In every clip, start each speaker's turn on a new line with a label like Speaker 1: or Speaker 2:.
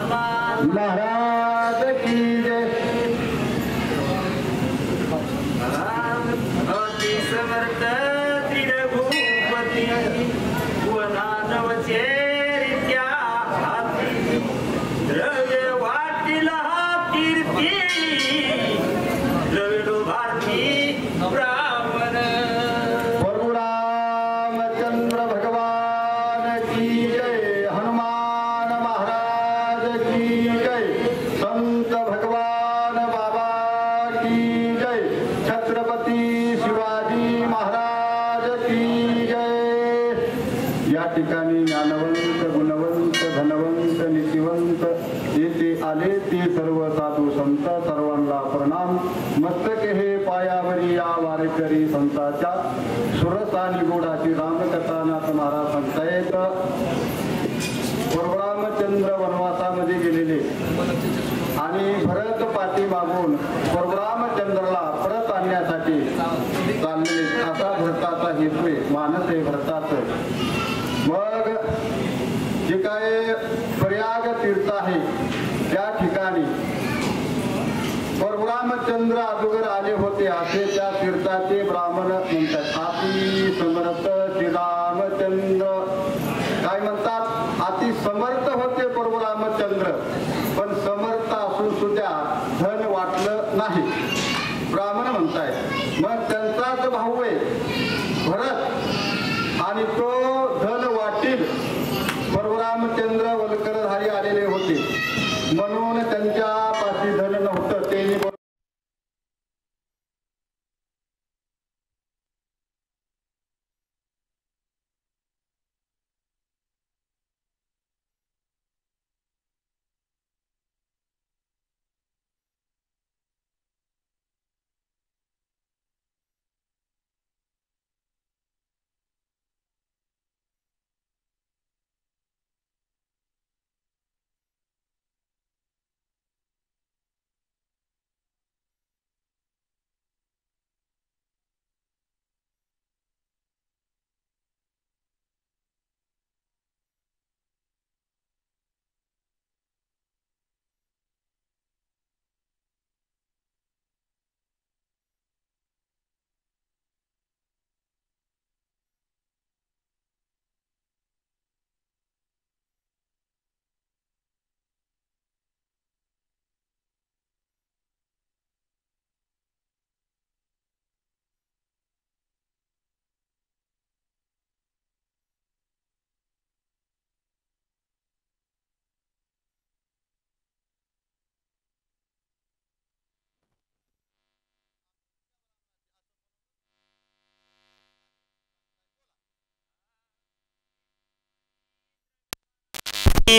Speaker 1: महाराज की जय।
Speaker 2: समर्थ त्रिभुवती वनानवचेरित्या हाती द्रव्य वाटिला कीर्ती द्रविडो भारती ब्राह्मण।
Speaker 1: परशुरामचंद्र भगवान की जय। हनुमान महाराज की जय। संत भगवान बाबा की जय। छत्रपती शिवाजी महाराज की जय। या ठिकाणी ज्ञानवंत गुणवंत धनवंत नीतिवंत येथे आले ते सर्व साधू संत सर्वांना प्रणाम। मस्तक हे पायावरी या वारकरी संतांच्या सुरस आणि गोडाची रामकथा नाथ महाराज सांगतायत। परशुरामचंद्र वनवासामध्ये गेलेले आणि भरत पाठी मागून परशुरामचंद्राला परत आणण्यासाठी चाललेले असा भरताचा हेतू आहे, मानस आहे भरताचं। मग जे काय प्रयाग तीर्थ आहे त्या ठिकाणी परशुरामचंद्र अगोदर आले होते असे त्या तीर्थाचे ब्राह्मण म्हणतात। अति समर्थ श्रीरामचंद्र काय म्हणतात, अति समर्थ होते परशुरामचंद्र, पण समर्थ असून सुद्धा धन वाटलं नाही ब्राह्मण म्हणतायत। मग त्यांचाच भाऊ आहे भरत आणि तो धन वाटील परशुरामचंद्र वलकरधारी आलेले होते म्हणून त्यांच्या पाशी धन नव्हतं। त्यांनी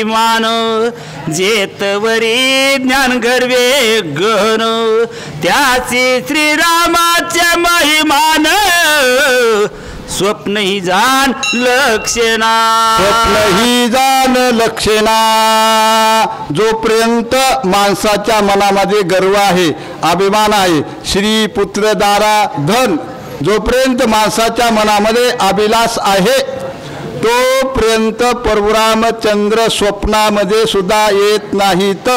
Speaker 2: मान जेतवरी ज्ञान गर्वे गहन त्याची श्रीरामाच्या महिमान स्वप्न ही जाण लक्षणा।
Speaker 1: स्वप्न ही जाण लक्षणा। जोपर्यंत माणसाच्या मनामध्ये गर्व आहे, अभिमान आहे, श्री पुत्र दारा धन, जोपर्यंत माणसाच्या मनामध्ये अभिलाष आहे तोपर्यंत परशुरामचंद्र स्वप्नामध्ये सुद्धा येत नाहीत।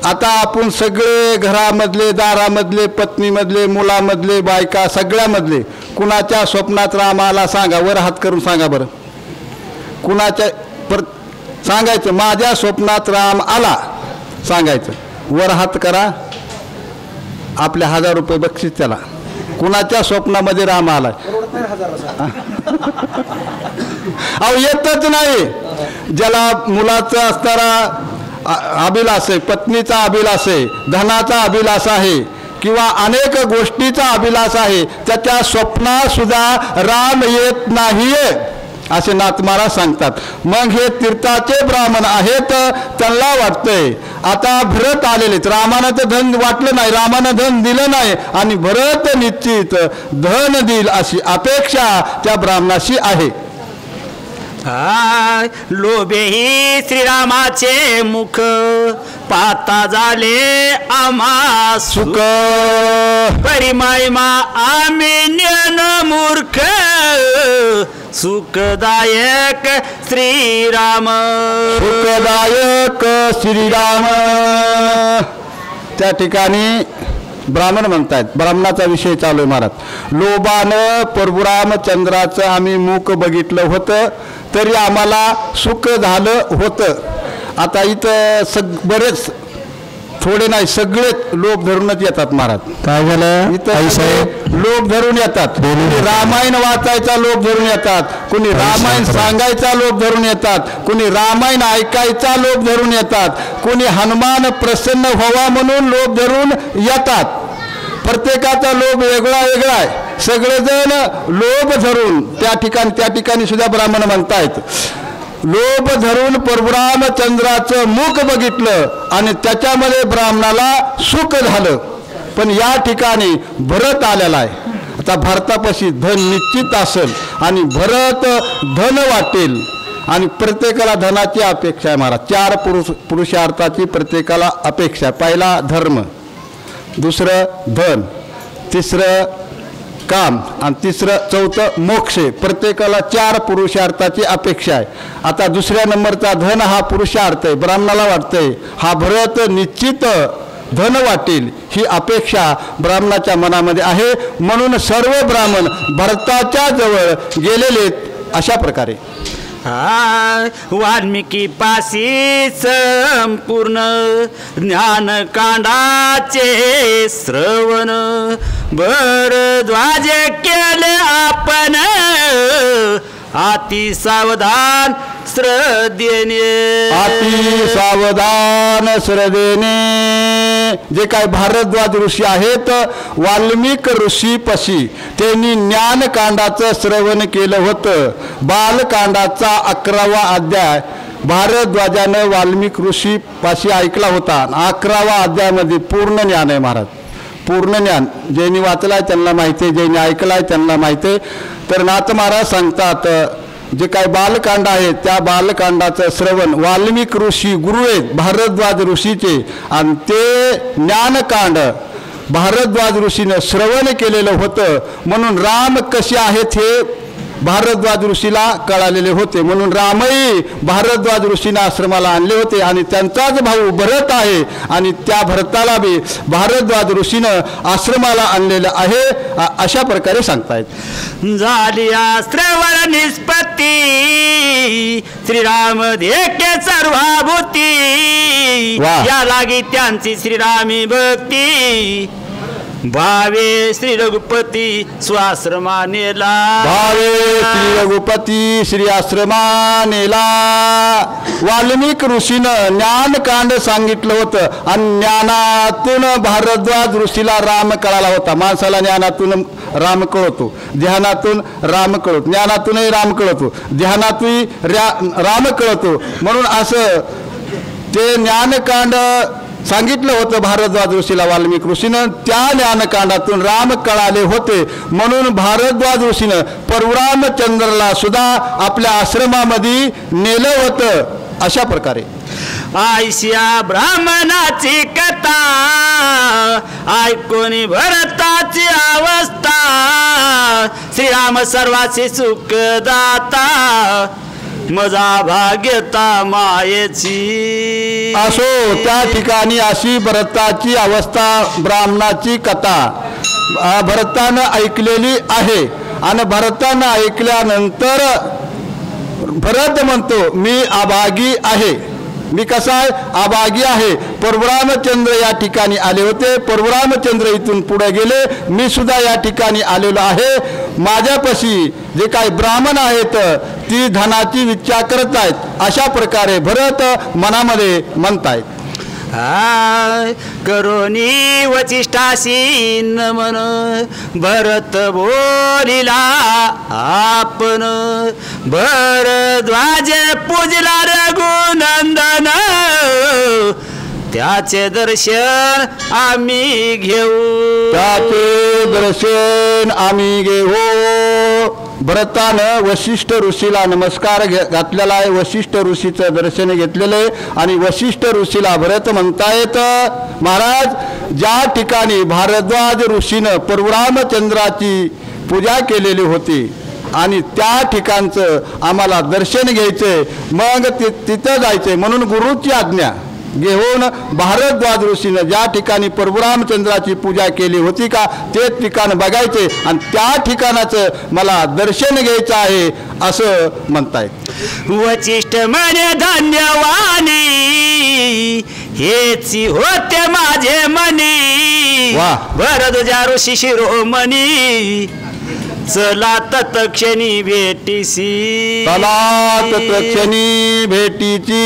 Speaker 1: आता आपण सगळे घरामधले, दारामधले, पत्नीमधले, मुलामधले, बायका सगळ्यामधले कुणाच्या स्वप्नात राम आला सांगा, वर हात करून सांगा बरं। कुणाच्या सांगायचं माझ्या स्वप्नात राम आला सांगायचं, वर हात करा, आपले 1000 रुपये बक्षीस त्याला। कुणाच्या स्वप्नामध्ये राम आलाय? अहो येतच नाही। ज्याला मुलाचा असणारा अभिलाष आहे, पत्नीचा अभिलाष आहे, धनाचा अभिलाष आहे किंवा अनेक गोष्टीचा अभिलाष आहे, त्याच्या स्वप्नात सुद्धा राम येत नाहीये असे नाथ महाराज सांगतात। मग हे तीर्थाचे ब्राह्मण आहेत, त्यांना वाटतंय आता भरत आलेलेत, रामानं तर धन वाटलं नाही, रामानं धन दिलं नाही आणि भरत निश्चित धन देईल अशी अपेक्षा त्या ब्राह्मणाशी आहे।
Speaker 2: लोभे ही श्रीरामाचे मुख पाता झाले आम्हा
Speaker 1: सुख
Speaker 2: परिमायमा आम्ही ज्ञान मूर्ख सुखदायक श्रीराम
Speaker 1: सुखदायक श्रीराम. त्या ठिकाणी ब्राह्मण म्हणतायत, ब्राह्मणाचा विषय चालू आहे महाराज. लोभानं परशुरामचंद्राचं आम्ही मुख बघितलं होतं तरी आम्हाला सुख झालं होतं. आता इथं बरेच थोडे नाही सगळेच लोभ धरूनच येतात महाराज.
Speaker 3: काय झालं
Speaker 1: इथं लोभ धरून येतात. कुणी रामायण वाचायचा लोभ धरून येतात, कुणी रामायण सांगायचा लोभ धरून येतात, कुणी रामायण ऐकायचा लोभ धरून येतात, कुणी हनुमान प्रसन्न व्हावा म्हणून लोभ धरून येतात. प्रत्येकाचा लोभ वेगळा वेगळा आहे. सगळेजण लोभ धरून त्या ठिकाणी सुद्धा ब्राह्मण म्हणतायत लोभ धरून परशुरामचंद्राचं मुख बघितलं आणि त्याच्यामध्ये ब्राह्मणाला सुख झालं. पण या ठिकाणी भरत आलेला आहे. आता भरतापाशी धन निश्चित असेल आणि भरत धन वाटेल आणि प्रत्येकाला धनाची अपेक्षा आहे महाराज. 4 पुरुषार्थाची प्रत्येकाला अपेक्षा. पहिला धर्म, दुसरं धन, तिसरं काम आणि चौथं मोक्ष. प्रत्येकाला 4 पुरुषार्थाची अपेक्षा आहे. आता दुसऱ्या नंबरचा धन हा पुरुषार्थ आहे. ब्राह्मणाला वाटतंय हा भरत निश्चित धन वाटेल ही अपेक्षा ब्राह्मणाच्या मनामध्ये आहे. म्हणून सर्व ब्राह्मण भरताच्या जवळ गेलेले अशा प्रकारे.
Speaker 2: वाल्मिकी पासी संपूर्ण ज्ञानकांडाचे श्रवण भरद्वाज केले आपण अति सावधान श्रद्धेने.
Speaker 1: अति सावधान श्रद्धेने. जे काय भारद्वाज ऋषी आहेत वाल्मिक ऋषीपाशी त्यांनी ज्ञानकांडाचं श्रवण केलं होतं. बालकांडाचा 11वा अध्याय भारद्वाजानं वाल्मिक ऋषीपाशी ऐकला होता. 11वा अध्यायामध्ये पूर्ण ज्ञान आहे महाराज. पूर्ण ज्ञान ज्यांनी वाचलाय त्यांना माहिती आहे, ज्यांनी ऐकलाय त्यांना माहिती आहे. तर नाथ महाराज सांगतात जे काय बालकांड आहे त्या बालकांडाचं श्रवण वाल्मिक ऋषी गुरु आहेत भारद्वाज ऋषीचे आणि ते ज्ञानकांड भारद्वाज ऋषीनं श्रवण केलेलं होतं. म्हणून राम कसे आहेत हे भारद्वाज ऋषीला कळालेले होते. म्हणून रामही भारद्वाज ऋषीनं आश्रमाला आणले होते आणि त्यांचाच भाऊ भरत आहे आणि त्या भरताला बी भारद्वाज ऋषीनं आश्रमाला आणलेलं आहे. अशा प्रकारे सांगतायत.
Speaker 2: झाली श्रवण निष्पत्ती श्रीराम देखे सर्वाभूती या लागी त्यांची श्रीरामी भक्ती भावे श्री रघुपती स्वाश्रमानेला.
Speaker 1: भावे श्री रघुपती श्री आश्रमानेला. वाल्मिक ऋषीनं ज्ञानकांड सांगितलं होतं आणि ज्ञानातून भारद्वाज ऋषीला राम कळाला होता. माणसाला ज्ञानातून राम कळतो, ध्यानातून राम कळतो, ज्ञानातूनही राम कळतो, ध्यानातूनही राम कळतो. म्हणून असं ते ज्ञानकांड सांगितलं होतं भारद्वाज ऋषीला वाल्मिक ऋषीनं. त्या ज्ञानकांडातून राम कळाले होते. म्हणून भारद्वाज ऋषीनं परशुरामचंद्राला सुद्धा आपल्या आश्रमामध्ये नेलं होतं. अशा प्रकारे
Speaker 2: आयशिया ब्राह्मणाची कथा ऐकून भरताची अवस्था श्रीराम सर्वाची सुखदाता मजा भाग्यता मायेची.
Speaker 1: असो त्या ठिकाणी अशी भरताची अवस्था ब्राह्मणाची कथा भरतानं ऐकलेली आहे आणि भरतानं ऐकल्यानंतर भरत म्हणतो मी अभागी आहे. मी कसा आहे? अभागी आहे. परशुरामचंद्र या ठिकाणी आले होते, परशुरामचंद्र इथून पुढे गेले, मी सुद्धा या ठिकाणी आलेलो आहे. माझ्यापाशी जे काही ब्राह्मण आहेत ती धनाची इच्छा करत आहेत. अशा प्रकारे भरत मनामध्ये म्हणतायत.
Speaker 2: करोनी वचिष्ठासी नमन भरत बोलिला आपण भरद्वाज पूजला रघुनंदन त्याचे दर्शन आम्ही घेऊ.
Speaker 1: त्याचे दर्शन आम्ही घेऊ. भरतानं वशिष्ठ ऋषीला नमस्कार घातलेला आहे. वशिष्ठ ऋषीचं दर्शन घेतलेलं आहे आणि वशिष्ठ ऋषीला भरत म्हणतायत, महाराज ज्या ठिकाणी भारद्वाज ऋषीनं परशुरामचंद्राची पूजा केलेली होती आणि त्या ठिकाणचं आम्हाला दर्शन घ्यायचंय, मग तिथं जायचंय. म्हणून गुरुची आज्ञा घेऊन भारद्वाज ऋषीनं ज्या ठिकाणी परशुरामचंद्राची पूजा केली होती का ते ठिकाण बघायचे आणि त्या ठिकाणाचं मला दर्शन घ्यायचं आहे असं म्हणतायत.
Speaker 2: वचिष्ठ म्हणे धन्यवानी हेच होते माझे मनी.
Speaker 1: वाह.
Speaker 2: भरद्वाजा ऋषी शिरोमणी चला तत्क्षणी भेटीसी.
Speaker 1: चला तत्क्षणी भेटीची.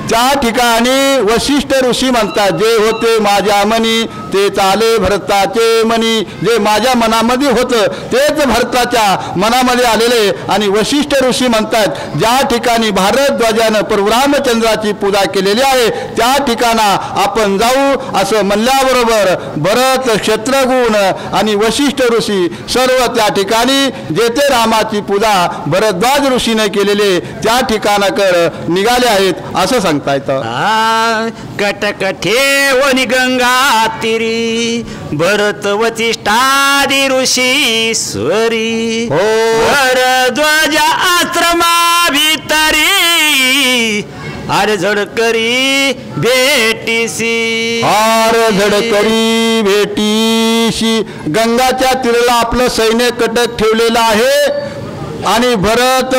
Speaker 1: त्या ठिकाणी वशिष्ठ ऋषी म्हणतात, जे होते माझ्या मनी ते चाले भरताचे मनी. जे माझ्या मनामध्ये होतं तेच भरताच्या मनामध्ये आलेले. आणि वशिष्ठ ऋषी म्हणतात, ज्या ठिकाणी भारद्वाजानं परशुरामचंद्राची पूजा केलेली आहे त्या ठिकाणा आपण जाऊ असं म्हणल्याबरोबर भरत, शत्रुघ्न आणि वशिष्ठ ऋषी सर्व त्या ठिकाणी जेथे रामाची पूजा भरद्वाज ऋषीने केलेले त्या ठिकाणाकडे निघाले आहेत असं सांगता येतं.
Speaker 2: कटकठे वनी गंगा तीरी भरत वचिष्ठादी ऋषी स्वरी.
Speaker 1: हो.
Speaker 2: भरद्वाजा आश्रमा भितरी अरे झडकरी भेटीसी.
Speaker 1: हार झडकरी भेटीशी. गंगाच्या तीराला आपलं सैन्य कटक ठेवलेलं आहे आणि भरत,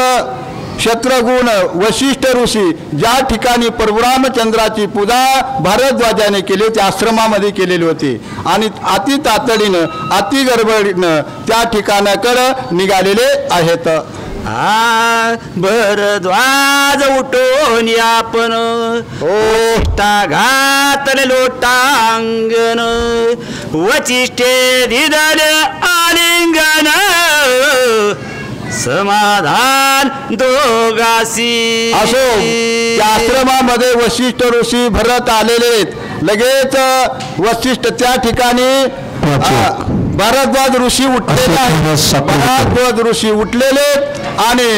Speaker 1: शत्रुघ्न, वशिष्ठ ऋषी ज्या ठिकाणी परशुरामचंद्राची पूजा भारद्वाजाने केली त्या आश्रमामध्ये केलेली होती आणि अति तातडीनं अति गडबडीनं त्या ठिकाणाकडे निघालेले आहेत.
Speaker 2: भरद्वाज उठून आपण घातले लोटांगण वचिष्ठे दिदले आलिंगन समाधान दोघासी.
Speaker 1: असो त्या आश्रमामध्ये वशिष्ठ ऋषी भरत आलेले आहेत. लगेच वशिष्ठ त्या ठिकाणी भारद्वाज ऋषी उठलेले आहेत. भारद्वाज ऋषी उठलेले आणि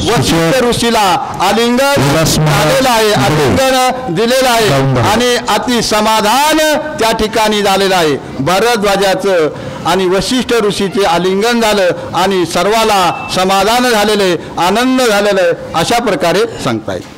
Speaker 1: वशिष्ठ ऋषीला आलिंगन झालेलं आहे, आलिंगन दिलेलं आहे आणि अति समाधान त्या ठिकाणी झालेलं आहे. भारद्वाजाचं आणि वशिष्ठ ऋषीचे आलिंगन झालं आणि सर्वाला समाधान झालेलं आहे, आनंद झालेला आहे अशा प्रकारे सांगतायत.